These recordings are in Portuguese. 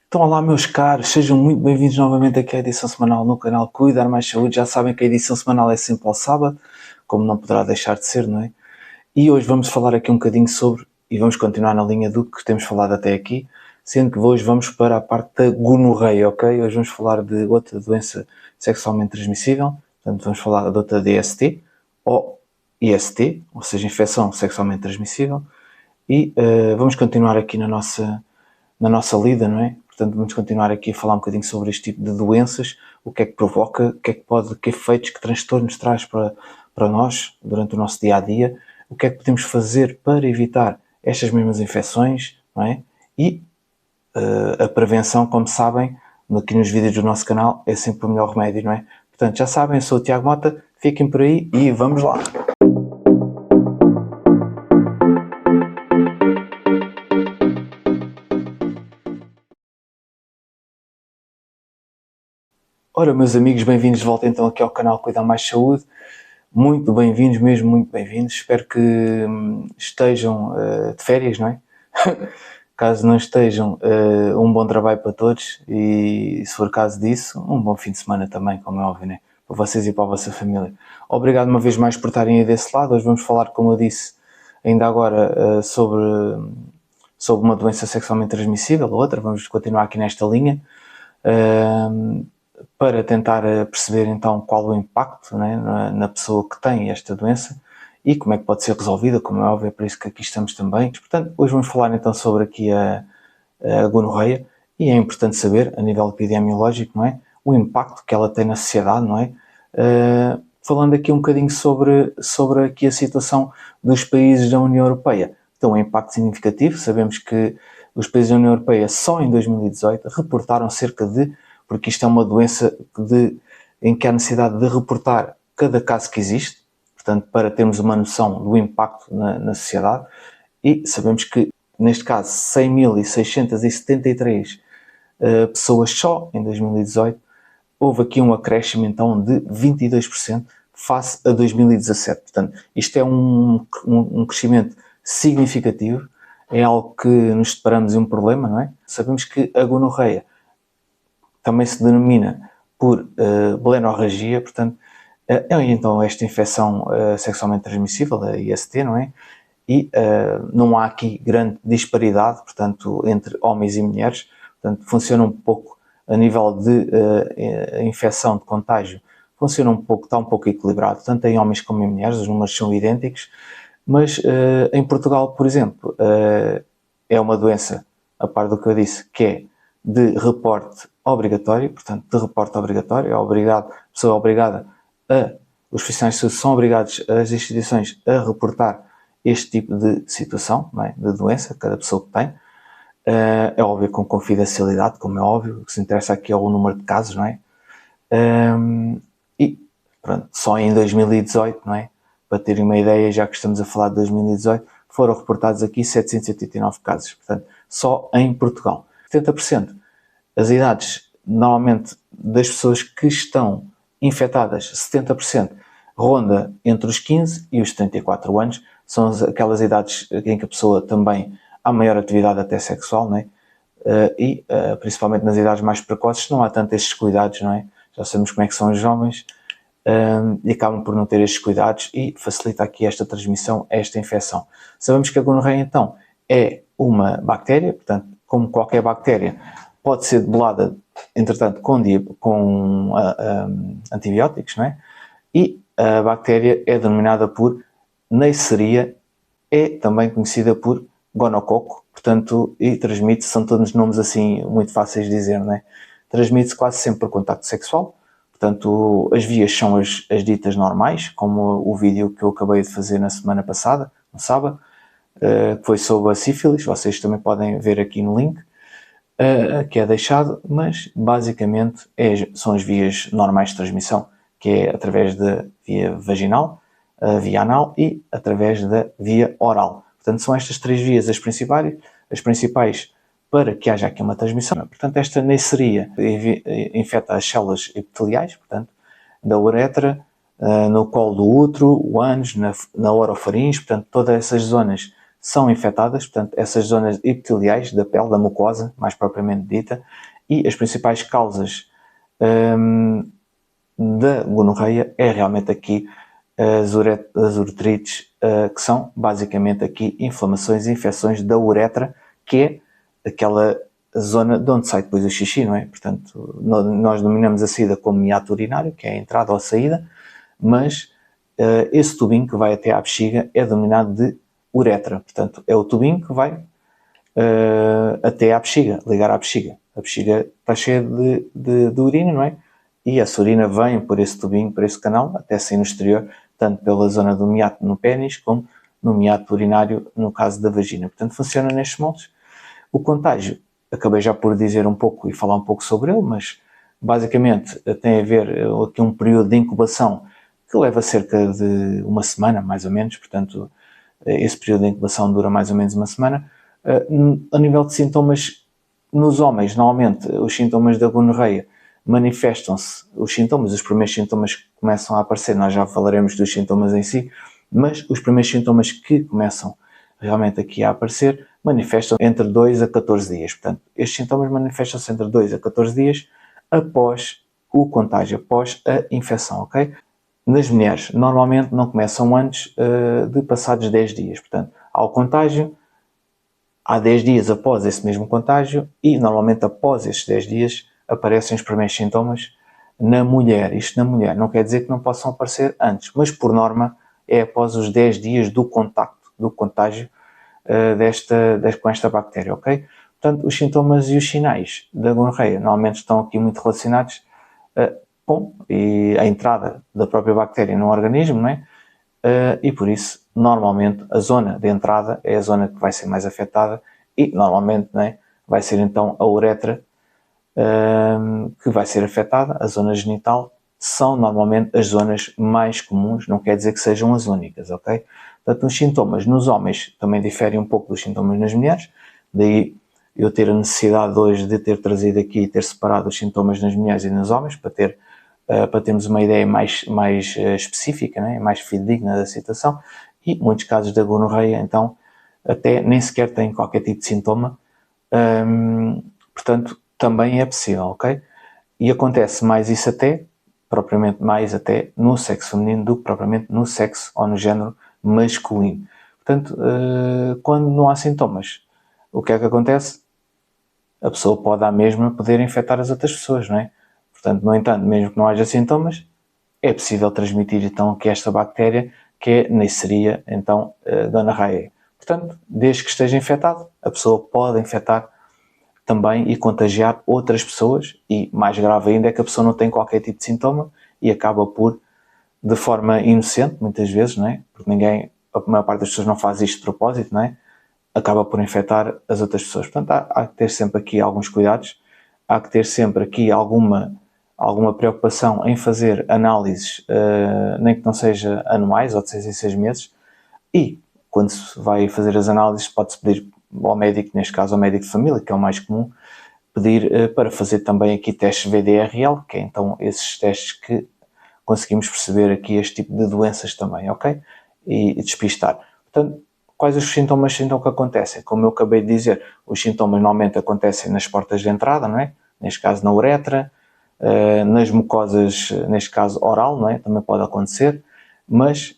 Então, olá meus caros, sejam muito bem-vindos novamente aqui à edição semanal no canal Cuidar Mais Saúde. Já sabem que a edição semanal é sempre ao sábado, como não poderá deixar de ser, não é? E hoje vamos falar aqui um bocadinho sobre, e vamos continuar na linha do que temos falado até aqui, sendo que hoje vamos para a parte da gonorreia, ok? Hoje vamos falar de outra doença sexualmente transmissível, portanto vamos falar de outra DST, ou IST, ou seja, infecção sexualmente transmissível, e vamos continuar aqui na nossa lida, não é? Portanto, vamos continuar aqui a falar um bocadinho sobre este tipo de doenças, o que é que provoca, o que é que pode, que efeitos, que transtornos traz para nós durante o nosso dia-a-dia, o que é que podemos fazer para evitar estas mesmas infecções, não é? E a prevenção, como sabem, aqui nos vídeos do nosso canal, é sempre o melhor remédio, não é? Portanto, já sabem, eu sou o Tiago Mota, fiquem por aí e vamos lá! Ora, meus amigos, bem-vindos de volta então aqui ao canal Cuidar Mais Saúde. Muito bem-vindos, mesmo muito bem-vindos. Espero que estejam de férias, não é? Caso não estejam, um bom trabalho para todos e, se for caso disso, um bom fim de semana também, como é óbvio, né? Para vocês e para a vossa família. Obrigado uma vez mais por estarem aí desse lado. Hoje vamos falar, como eu disse, ainda agora sobre uma doença sexualmente transmissível, outra. Vamos continuar aqui nesta linha. Para tentar perceber então qual o impacto, né, na pessoa que tem esta doença e como é que pode ser resolvida, como é óbvio, é para isso que aqui estamos também. Portanto, hoje vamos falar então sobre aqui a gonorreia e é importante saber, a nível epidemiológico, não é, o impacto que ela tem na sociedade, não é? Falando aqui um bocadinho sobre aqui a situação dos países da União Europeia. Então, um impacto significativo. Sabemos que os países da União Europeia só em 2018 reportaram cerca de, porque isto é uma doença em que há necessidade de reportar cada caso que existe, portanto, para termos uma noção do impacto na sociedade, e sabemos que, neste caso, 100.673 pessoas só em 2018, houve aqui um acréscimo então de 22% face a 2017. Portanto, isto é um crescimento significativo, é algo que nos deparamos em um problema, não é? Sabemos que a gonorreia também se denomina por blenorragia, portanto, é então esta infecção sexualmente transmissível, a IST, não é? E não há aqui grande disparidade, portanto, entre homens e mulheres, portanto, funciona um pouco a nível de infecção, de contágio, funciona um pouco, está um pouco equilibrado, tanto em homens como em mulheres, os números são idênticos, mas em Portugal, por exemplo, é uma doença, a par do que eu disse, que é de reporte obrigatório, portanto, de reporte obrigatório, a pessoa é obrigada os profissionais de saúde são obrigados, as instituições, a reportar este tipo de situação, não é? De doença, cada pessoa que tem. É óbvio com confidencialidade, como é óbvio, o que se interessa aqui é o número de casos, não é? E pronto, só em 2018, não é? Para terem uma ideia, já que estamos a falar de 2018, foram reportados aqui 789 casos, portanto, só em Portugal. 70%. As idades, normalmente, das pessoas que estão infectadas, 70% ronda entre os 15 e os 34 anos, são aquelas idades em que a pessoa também há maior atividade até sexual, não é? Principalmente nas idades mais precoces não há tanto estes cuidados, não é? Já sabemos como é que são os jovens e acabam por não ter estes cuidados e facilita aqui esta transmissão, esta infecção. Sabemos que a gonorreia então é uma bactéria, portanto, como qualquer bactéria, pode ser debelada, entretanto, com antibióticos, não é? E a bactéria é denominada por Neisseria, é também conhecida por gonococo, portanto, e transmite-se, são todos nomes assim muito fáceis de dizer, não é? Transmite-se quase sempre por contacto sexual, portanto, as vias são as ditas normais, como o vídeo que eu acabei de fazer na semana passada, no sábado, que foi sobre a sífilis, vocês também podem ver aqui no link, que é deixado, mas basicamente são as vias normais de transmissão, que é através da via vaginal, a via anal e através da via oral. Portanto, são estas três vias as principais para que haja aqui uma transmissão. Portanto, esta Neisseria infecta as células epiteliais, portanto, da uretra, no colo do útero, o ânus, na orofaringe, portanto, todas essas zonas são infectadas, portanto, essas zonas epiteliais da pele, da mucosa, mais propriamente dita, e as principais causas da gonorreia é realmente aqui as uretrites, que são basicamente aqui inflamações e infecções da uretra, que é aquela zona de onde sai depois o xixi, não é? Portanto, nós denominamos a saída como hiato urinário, que é a entrada ou a saída, mas esse tubinho que vai até à bexiga é denominado de uretra. Portanto, é o tubinho que vai até à bexiga, ligar à bexiga. A bexiga está cheia de urina, não é? E essa urina vem por esse tubinho, por esse canal, até sair no exterior, tanto pela zona do meato no pênis, como no meato urinário, no caso da vagina. Portanto, funciona nestes moldes. O contágio, acabei já por dizer um pouco e falar um pouco sobre ele, mas basicamente tem a ver aqui um período de incubação que leva cerca de uma semana, mais ou menos. Portanto, esse período de incubação dura mais ou menos uma semana. A nível de sintomas, nos homens, normalmente, os sintomas da gonorreia manifestam-se, os primeiros sintomas que começam a aparecer, nós já falaremos dos sintomas em si, mas os primeiros sintomas que começam realmente aqui a aparecer manifestam entre 2 a 14 dias. Portanto, estes sintomas manifestam-se entre 2 a 14 dias após o contágio, após a infecção, ok? Nas mulheres, normalmente não começam antes de passados 10 dias. Portanto, há o contágio, há 10 dias após esse mesmo contágio e normalmente após esses 10 dias aparecem os primeiros sintomas na mulher. Isto na mulher não quer dizer que não possam aparecer antes, mas por norma é após os 10 dias do contacto, do contágio com esta bactéria, ok? Portanto, os sintomas e os sinais da gonorreia normalmente estão aqui muito relacionados com a entrada da própria bactéria no organismo, não é? E por isso, normalmente, a zona de entrada é a zona que vai ser mais afetada e, normalmente, não é? Vai ser então a uretra que vai ser afetada, a zona genital, são normalmente as zonas mais comuns, não quer dizer que sejam as únicas, ok? Portanto, os sintomas nos homens também diferem um pouco dos sintomas nas mulheres, daí eu ter a necessidade hoje de ter trazido aqui e ter separado os sintomas nas mulheres e nos homens, para termos uma ideia mais específica, né? Mais fidedigna da situação, e muitos casos da gonorreia, então, até nem sequer têm qualquer tipo de sintoma, portanto, também é possível, ok? E acontece mais isso propriamente mais até no sexo feminino do que propriamente no sexo ou no género masculino. Portanto, quando não há sintomas, o que é que acontece? A pessoa pode à mesma poder infectar as outras pessoas, não é? Portanto, no entanto, mesmo que não haja sintomas, é possível transmitir então aqui esta bactéria, que é Neisseria, então, gonorreae. Portanto, desde que esteja infectado, a pessoa pode infectar também e contagiar outras pessoas, e mais grave ainda é que a pessoa não tem qualquer tipo de sintoma e acaba por, de forma inocente, muitas vezes, não é? Porque a maior parte das pessoas não faz isto de propósito, não é? Acaba por infectar as outras pessoas. Portanto, há que ter sempre aqui alguns cuidados, há que ter sempre aqui alguma preocupação em fazer análises, nem que não seja anuais ou de 6 em 6 meses, e quando se vai fazer as análises pode-se pedir ao médico, neste caso ao médico de família, que é o mais comum, pedir para fazer também aqui testes VDRL, que é então esses testes que conseguimos perceber aqui este tipo de doenças também, ok? E despistar. Portanto, quais os sintomas então que acontecem? Como eu acabei de dizer, os sintomas normalmente acontecem nas portas de entrada, não é? Neste caso na uretra, nas mucosas, neste caso oral, não é? Também pode acontecer, mas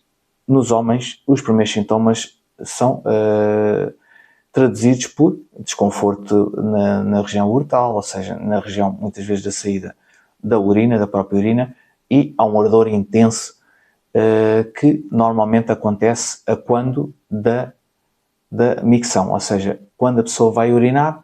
nos homens os primeiros sintomas são traduzidos por desconforto na região uretal, ou seja, na região muitas vezes da saída da urina, da própria urina, e há um ardor intenso que normalmente acontece a quando da micção, ou seja, quando a pessoa vai urinar,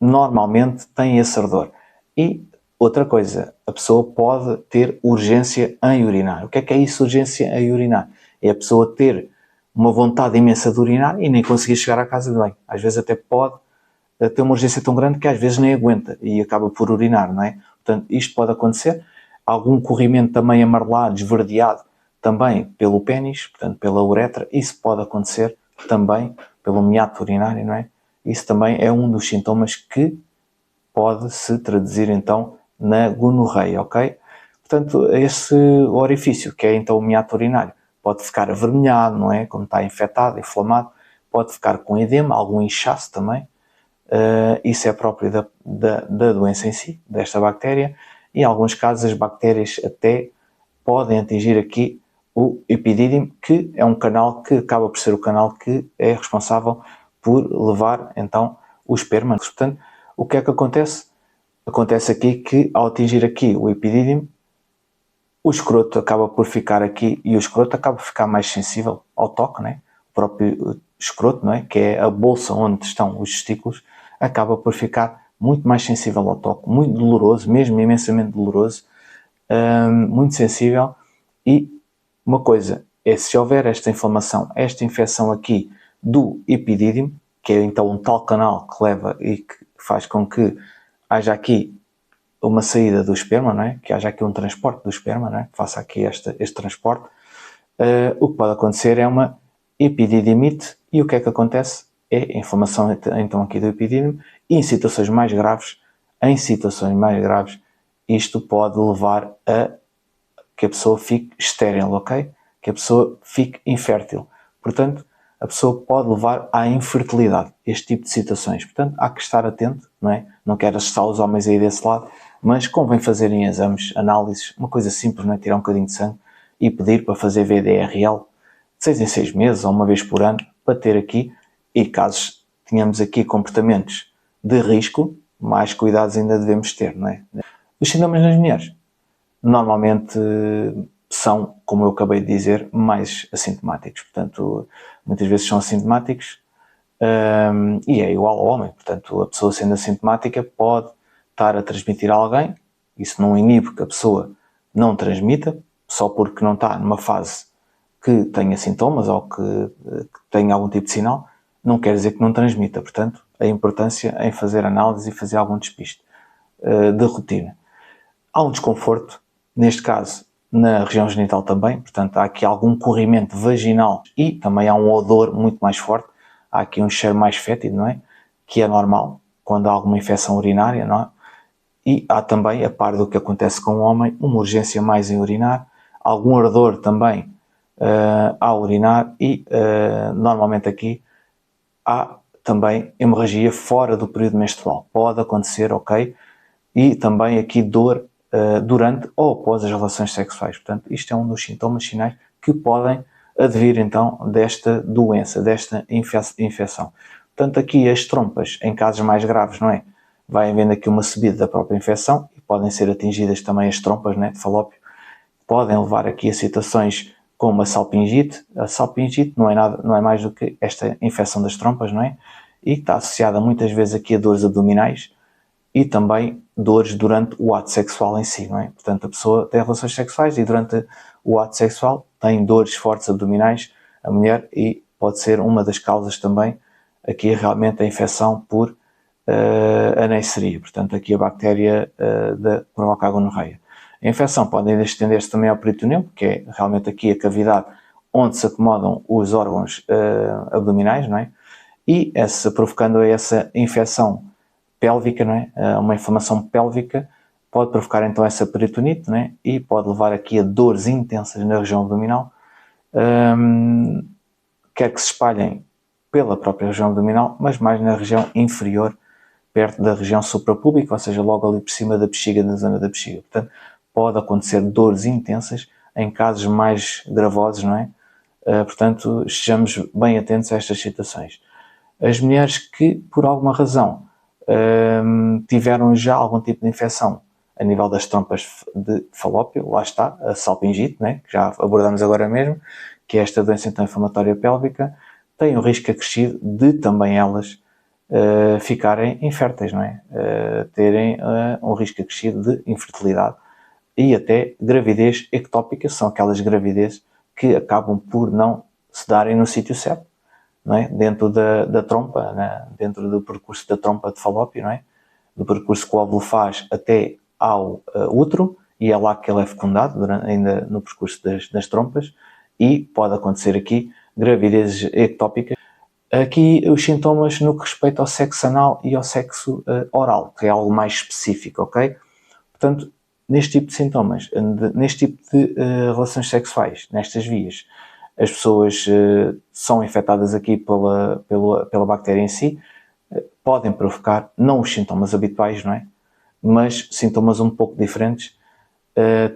normalmente tem esse ardor. E outra coisa, a pessoa pode ter urgência em urinar. O que é isso, urgência em urinar? É a pessoa ter uma vontade imensa de urinar e nem conseguir chegar à casa de banho. Às vezes até pode ter uma urgência tão grande que às vezes nem aguenta e acaba por urinar, não é? Portanto, isto pode acontecer. Algum corrimento também amarelado, esverdeado, também pelo pênis, portanto pela uretra, isso pode acontecer também pelo meato urinário, não é? Isso também é um dos sintomas que pode se traduzir então na gonorreia, ok? Portanto, esse orifício, que é então o meato urinário, pode ficar avermelhado, não é? Como está infectado, inflamado, pode ficar com edema, algum inchaço também. Isso é próprio da doença em si, desta bactéria, e em alguns casos as bactérias até podem atingir aqui o epidídimo, que é um canal que acaba por ser o canal que é responsável por levar então o esperma. Portanto, o que é que acontece? Acontece aqui que ao atingir aqui o epidídimo, o escroto acaba por ficar aqui e o escroto acaba por ficar mais sensível ao toque, né? O próprio escroto, não é? Que é a bolsa onde estão os testículos, acaba por ficar muito mais sensível ao toque, muito doloroso, mesmo imensamente doloroso, muito sensível. E uma coisa é, se houver esta inflamação, esta infecção aqui do epidídimo, que é então um tal canal que leva e que faz com que haja aqui uma saída do esperma, não é? Que haja aqui um transporte do esperma, não é? Que faça aqui este transporte, o que pode acontecer é uma epididimite. E o que é que acontece? É a inflamação então aqui do epidídimo, e em situações mais graves, isto pode levar a que a pessoa fique estéril, ok? Que a pessoa fique infértil. Portanto, a pessoa pode levar à infertilidade, este tipo de situações. Portanto, há que estar atento, não é? Não quero assustar os homens aí desse lado, mas convém fazerem exames, análises, uma coisa simples, não é? Tirar um bocadinho de sangue e pedir para fazer VDRL de 6 em 6 meses ou uma vez por ano, para ter aqui, e caso tenhamos aqui comportamentos de risco, mais cuidados ainda devemos ter, não é? Os sintomas nas mulheres normalmente são, como eu acabei de dizer, mais assintomáticos. Portanto, muitas vezes são assintomáticos e é igual ao homem. Portanto, a pessoa sendo assintomática pode estar a transmitir a alguém. Isso não inibe que a pessoa não transmita, só porque não está numa fase que tenha sintomas ou que tenha algum tipo de sinal, não quer dizer que não transmita. Portanto, a importância em fazer análise e fazer algum despiste de rotina. Há um desconforto, neste caso na região genital também, portanto há aqui algum corrimento vaginal e também há um odor muito mais forte, há aqui um cheiro mais fétido, não é? Que é normal quando há alguma infecção urinária, não é? E há também, a par do que acontece com o homem, uma urgência mais em urinar, algum ardor também ao urinar e normalmente aqui há também hemorragia fora do período menstrual. Pode acontecer, ok? E também aqui dor durante ou após as relações sexuais. Portanto, isto é um dos sintomas, sinais que podem advir então desta doença, desta infecção. Portanto, aqui as trompas, em casos mais graves, não é? Vai havendo aqui uma subida da própria infecção e podem ser atingidas também as trompas, né, de falópio. Podem levar aqui a situações como a salpingite. A salpingite não é mais do que esta infecção das trompas, não é? E está associada muitas vezes aqui a dores abdominais e também dores durante o ato sexual em si, não é? Portanto, a pessoa tem relações sexuais e durante o ato sexual tem dores fortes abdominais, a mulher, e pode ser uma das causas também aqui realmente a infecção por a Neisseria, portanto aqui a bactéria que provoca a gonorreia. A infecção pode ainda estender-se também ao peritoneu, que é realmente aqui a cavidade onde se acomodam os órgãos abdominais, não é? E provocando essa infecção pélvica, não é? Uma inflamação pélvica pode provocar então essa peritonite, não é? E pode levar aqui a dores intensas na região abdominal, quer que se espalhem pela própria região abdominal, mas mais na região inferior, perto da região suprapúbica, ou seja, logo ali por cima da bexiga, na zona da bexiga. Portanto, pode acontecer dores intensas em casos mais gravosos, não é? Portanto, estejamos bem atentos a estas situações. As mulheres que, por alguma razão, tiveram já algum tipo de infecção a nível das trompas de falópio, lá está, a salpingite, né, que já abordamos agora mesmo, que é esta doença então inflamatória pélvica, têm um risco acrescido de também elas ficarem inférteis, não é? Terem um risco acrescido de infertilidade e até gravidez ectópica, são aquelas gravidezes que acabam por não se darem no sítio certo, não é? Dentro da trompa, né? Dentro do percurso da trompa de falópio, não é? Do percurso que o óvulo faz até ao útero, e é lá que ele é fecundado, ainda no percurso das trompas, e pode acontecer aqui gravidezes ectópicas. Aqui os sintomas no que respeita ao sexo anal e ao sexo oral, que é algo mais específico, ok? Portanto, neste tipo de sintomas, neste tipo de relações sexuais, nestas vias, as pessoas são infectadas aqui pela bactéria em si, podem provocar, não os sintomas habituais, não é? Mas sintomas um pouco diferentes,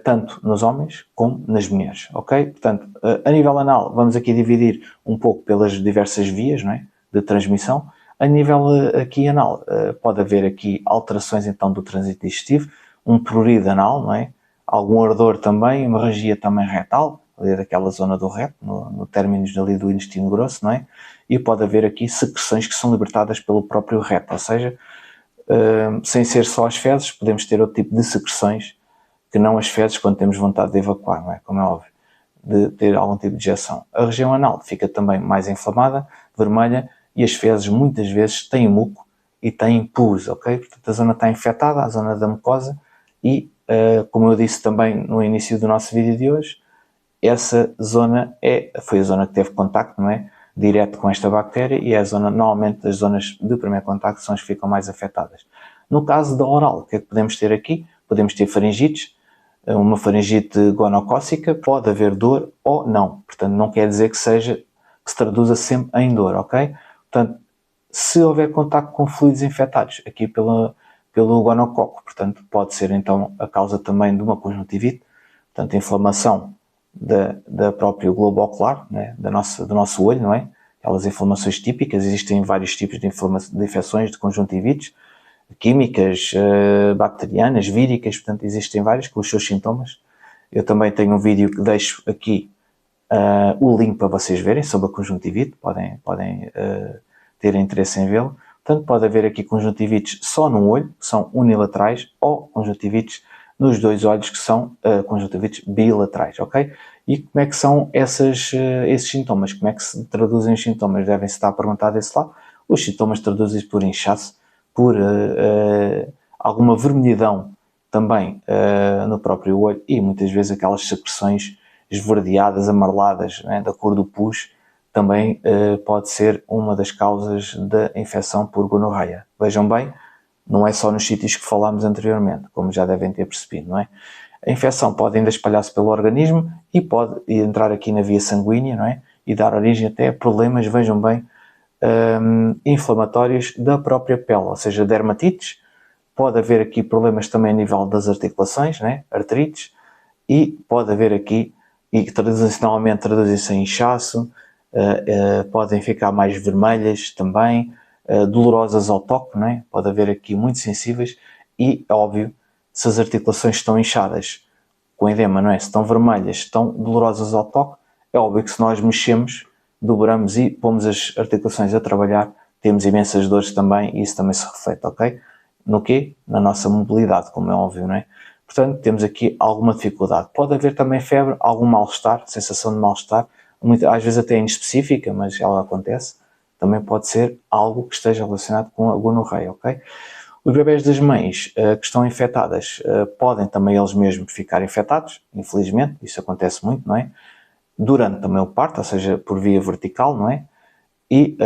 tanto nos homens como nas mulheres, ok? Portanto, a nível anal, vamos aqui dividir um pouco pelas diversas vias, não é, de transmissão. A nível aqui anal, pode haver aqui alterações então do trânsito digestivo, um prurido anal, não é? Algum ardor também, hemorragia também retal, ali daquela zona do reto, no términos ali do intestino grosso, não é? E pode haver aqui secreções que são libertadas pelo próprio reto, ou seja, sem ser só as fezes, podemos ter outro tipo de secreções que não as fezes quando temos vontade de evacuar, não é? Como é óbvio, de ter algum tipo de injeção. A região anal fica também mais inflamada, vermelha, e as fezes muitas vezes têm muco e têm pus, ok? Portanto, a zona está infectada, a zona da mucosa, e, como eu disse também no início do nosso vídeo de hoje, essa zona foi a zona que teve contacto, não é? Direto com esta bactéria, e é a zona, normalmente, as zonas de primeiro contacto são as que ficam mais afetadas. No caso da oral, o que é que podemos ter aqui? Podemos ter faringites, uma faringite gonocócica, pode haver dor ou não. Portanto, não quer dizer que se traduza sempre em dor, ok? Portanto, se houver contacto com fluidos infectados, aqui pelo gonococo, portanto, pode ser então a causa também de uma conjuntivite, portanto, inflamação da próprio globo ocular, né, do nosso olho, não é? Aquelas inflamações típicas, existem vários tipos de infecções de conjuntivites, químicas, bacterianas, víricas, portanto existem várias com os seus sintomas. Eu também tenho um vídeo que deixo aqui o link para vocês verem sobre a conjuntivite, podem ter interesse em vê-lo. Portanto, pode haver aqui conjuntivites só num olho, que são unilaterais, ou conjuntivites nos dois olhos, que são conjuntivites bilaterais, ok? E como é que são esses sintomas? Como é que se traduzem os sintomas? Devem-se estar a perguntar desse lado. Os sintomas traduzem-se por inchaço, por alguma vermelhidão também no próprio olho, e muitas vezes aquelas secreções esverdeadas, amareladas, né, da cor do pus, também pode ser uma das causas da infecção por gonorreia. Vejam bem, não é só nos sítios que falámos anteriormente, como já devem ter percebido, não é? A infecção pode ainda espalhar-se pelo organismo e pode entrar aqui na via sanguínea, não é? E dar origem até a problemas, vejam bem, inflamatórios da própria pele, ou seja, dermatites. Pode haver aqui problemas também a nível das articulações, né? Artrites, e pode haver aqui, e que tradicionalmente traduzem-se em inchaço, podem ficar mais vermelhas também, dolorosas ao toque, não é? Pode haver aqui muito sensíveis, e, óbvio, se as articulações estão inchadas com edema, não é? Se estão vermelhas, estão dolorosas ao toque, é óbvio que se nós mexemos, dobramos e pomos as articulações a trabalhar, temos imensas dores também, e isso também se reflete, ok? No quê? Na nossa mobilidade, como é óbvio, não é? Portanto, temos aqui alguma dificuldade. Pode haver também febre, algum mal-estar, sensação de mal-estar, às vezes até inespecífica, mas ela acontece. Também pode ser algo que esteja relacionado com a gonorreia, ok? Os bebés das mães que estão infectadas podem também eles mesmos ficar infectados, infelizmente, isso acontece muito, não é? Durante também o parto, ou seja, por via vertical, não é? E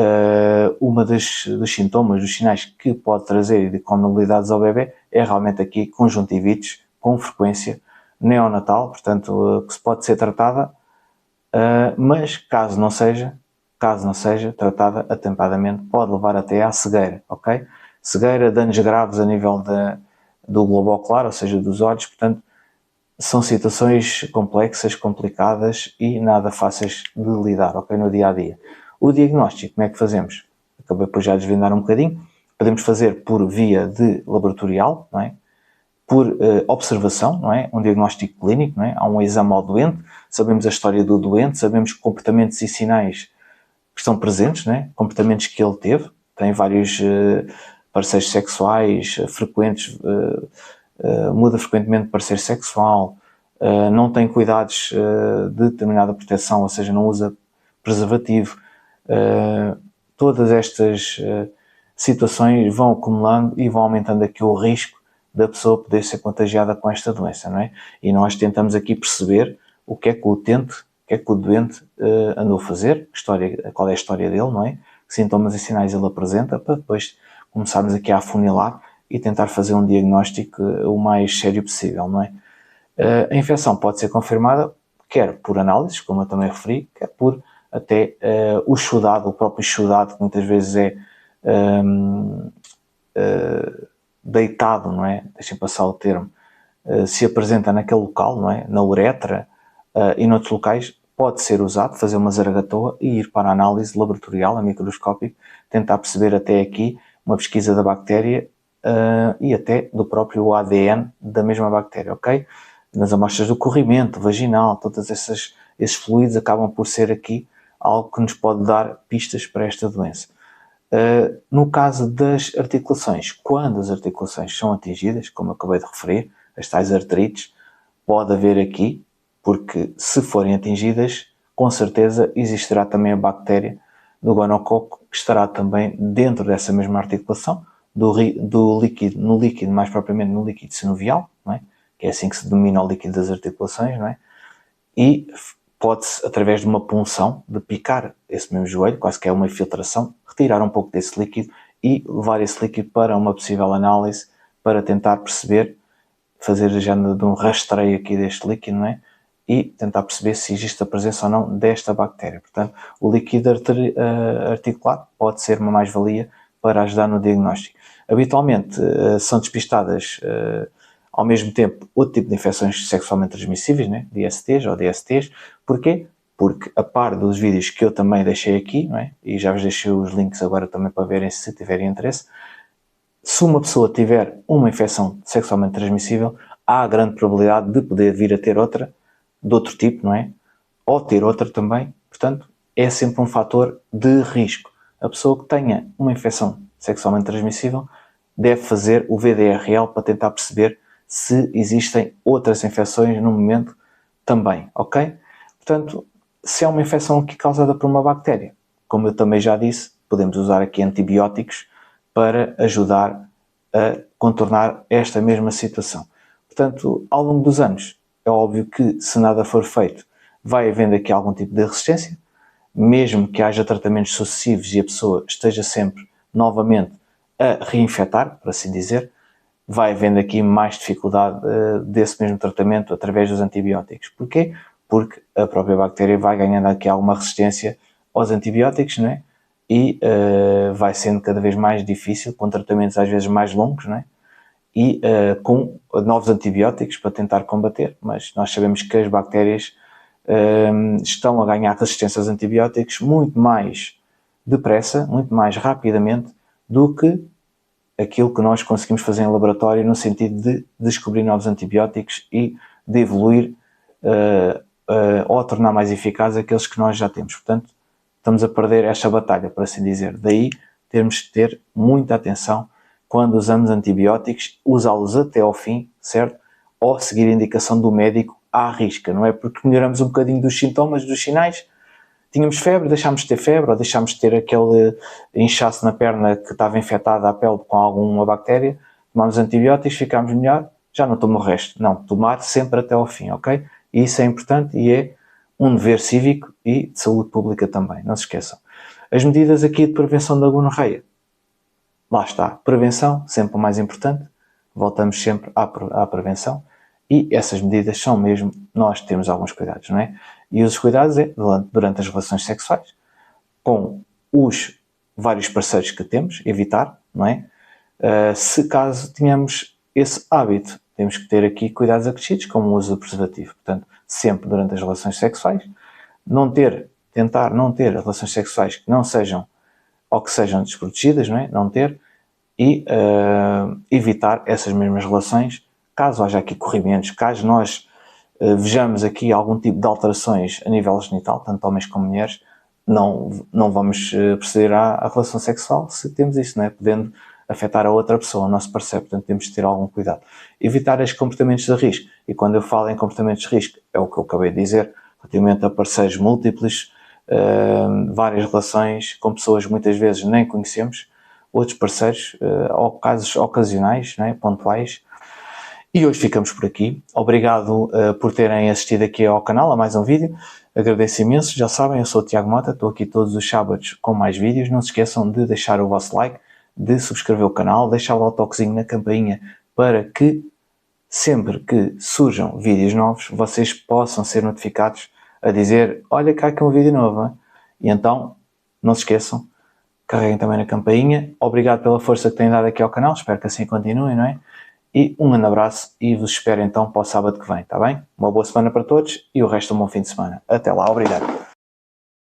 uma dos sintomas, dos sinais que pode trazer de comorbidades ao bebê é realmente aqui conjuntivites com frequência neonatal, portanto, que se pode ser tratada, mas caso não seja tratada atempadamente, pode levar até à cegueira, ok? Cegueira, danos graves a nível do globo ocular, ou seja, dos olhos, portanto, são situações complexas, complicadas e nada fáceis de lidar, ok, no dia a dia. O diagnóstico, como é que fazemos? Acabei por já desvendar um bocadinho. Podemos fazer por via de laboratorial, não é? Por observação, não é? Um diagnóstico clínico, não é? Há um exame ao doente, sabemos a história do doente, sabemos comportamentos e sinais que estão presentes, não é? Comportamentos que ele teve, tem vários parceiros sexuais frequentes, muda frequentemente de parceiro sexual, não tem cuidados de determinada proteção, ou seja, não usa preservativo. Todas estas situações vão acumulando e vão aumentando aqui o risco da pessoa poder ser contagiada com esta doença, não é? E nós tentamos aqui perceber o que é que o doente andou a fazer, qual é a história dele, não é? Que sintomas e sinais ele apresenta, para depois começarmos aqui a afunilar e tentar fazer um diagnóstico o mais sério possível, não é? A infecção pode ser confirmada quer por análises, como eu também referi, quer por até o exudado, o próprio exudado, que muitas vezes é deitado, não é? Deixem passar o termo, se apresenta naquele local, não é? Na uretra e noutros locais, pode ser usado, fazer uma zaragatoa e ir para a análise laboratorial, a microscópico, tentar perceber até aqui uma pesquisa da bactéria e até do próprio ADN da mesma bactéria, ok? Nas amostras do corrimento vaginal, todos esses fluidos acabam por ser aqui algo que nos pode dar pistas para esta doença. No caso das articulações, quando as articulações são atingidas, como eu acabei de referir, as tais arterites, pode haver aqui, porque se forem atingidas, com certeza existirá também a bactéria do gonococo, que estará também dentro dessa mesma articulação, do líquido, no líquido, mais propriamente no líquido sinovial, não é? Que é assim que se denomina o líquido das articulações, não é? E pode-se, através de uma punção, de picar esse mesmo joelho, quase que é uma infiltração, retirar um pouco desse líquido e levar esse líquido para uma possível análise para tentar perceber, fazer já de um rastreio aqui deste líquido, não é? E tentar perceber se existe a presença ou não desta bactéria. Portanto, o líquido articular pode ser uma mais-valia para ajudar no diagnóstico. Habitualmente são despistadas ao mesmo tempo outro tipo de infecções sexualmente transmissíveis, né? De ISTs ou DSTs. Porquê? Porque a par dos vídeos que eu também deixei aqui, não é? E já vos deixei os links agora também para verem se tiverem interesse, se uma pessoa tiver uma infecção sexualmente transmissível, há a grande probabilidade de poder vir a ter outra, de outro tipo, não é? Ou ter outra também. Portanto, é sempre um fator de risco. A pessoa que tenha uma infecção sexualmente transmissível deve fazer o VDRL para tentar perceber se existem outras infecções no momento também, ok? Portanto, se é uma infecção aqui causada por uma bactéria, como eu também já disse, podemos usar aqui antibióticos para ajudar a contornar esta mesma situação. Portanto, ao longo dos anos, é óbvio que se nada for feito, vai havendo aqui algum tipo de resistência, mesmo que haja tratamentos sucessivos e a pessoa esteja sempre novamente a reinfectar, por assim dizer, vai havendo aqui mais dificuldade desse mesmo tratamento através dos antibióticos. Porquê? Porque a própria bactéria vai ganhando aqui alguma resistência aos antibióticos, não é? E vai sendo cada vez mais difícil, com tratamentos às vezes mais longos, não é? E com novos antibióticos para tentar combater, mas nós sabemos que as bactérias estão a ganhar resistência aos antibióticos muito mais depressa, muito mais rapidamente do que aquilo que nós conseguimos fazer em laboratório no sentido de descobrir novos antibióticos e de evoluir ou tornar mais eficazes aqueles que nós já temos. Portanto, estamos a perder esta batalha, por assim dizer. Daí termos que ter muita atenção quando usamos antibióticos, usá-los até ao fim, certo? Ou seguir a indicação do médico à risca, não é? Porque melhoramos um bocadinho dos sintomas, dos sinais, tínhamos febre, deixámos de ter febre, ou deixámos de ter aquele inchaço na perna que estava infectada a pele com alguma bactéria, tomámos antibióticos, ficámos melhor, já não tomo o resto. Não, tomar sempre até ao fim, ok? E isso é importante e é um dever cívico e de saúde pública também, não se esqueçam. As medidas aqui de prevenção da gonorreia, lá está, prevenção, sempre o mais importante, voltamos sempre à prevenção e essas medidas são mesmo, nós temos alguns cuidados, não é? E os cuidados é durante as relações sexuais, com os vários parceiros que temos, evitar, não é? Se caso tenhamos esse hábito, temos que ter aqui cuidados acrescidos, como o uso do preservativo. Portanto, sempre durante as relações sexuais, tentar não ter relações sexuais que não sejam ou que sejam desprotegidas, não é? Não ter, e evitar essas mesmas relações, caso haja aqui corrimentos, caso nós vejamos aqui algum tipo de alterações a nível genital, tanto homens como mulheres, não vamos proceder à relação sexual se temos isso, não é? Podendo afetar a outra pessoa, o nosso parceiro, portanto temos de ter algum cuidado. Evitar estes comportamentos de risco, e quando eu falo em comportamentos de risco, é o que eu acabei de dizer, relativamente a parceiros múltiplos, várias relações com pessoas que muitas vezes nem conhecemos, outros parceiros, ou casos ocasionais, não é? Pontuais. E hoje ficamos por aqui. Obrigado por terem assistido aqui ao canal, a mais um vídeo. Agradeço imenso. Já sabem, eu sou o Tiago Mota, estou aqui todos os sábados com mais vídeos. Não se esqueçam de deixar o vosso like, de subscrever o canal, deixar lá o toquezinho na campainha para que sempre que surjam vídeos novos, vocês possam ser notificados a dizer, olha, cá aqui um vídeo novo, hein? E então, não se esqueçam, carreguem também na campainha. Obrigado pela força que têm dado aqui ao canal, espero que assim continuem, não é? E um grande abraço e vos espero então para o sábado que vem, está bem? Uma boa semana para todos e o resto um bom fim de semana. Até lá, obrigado.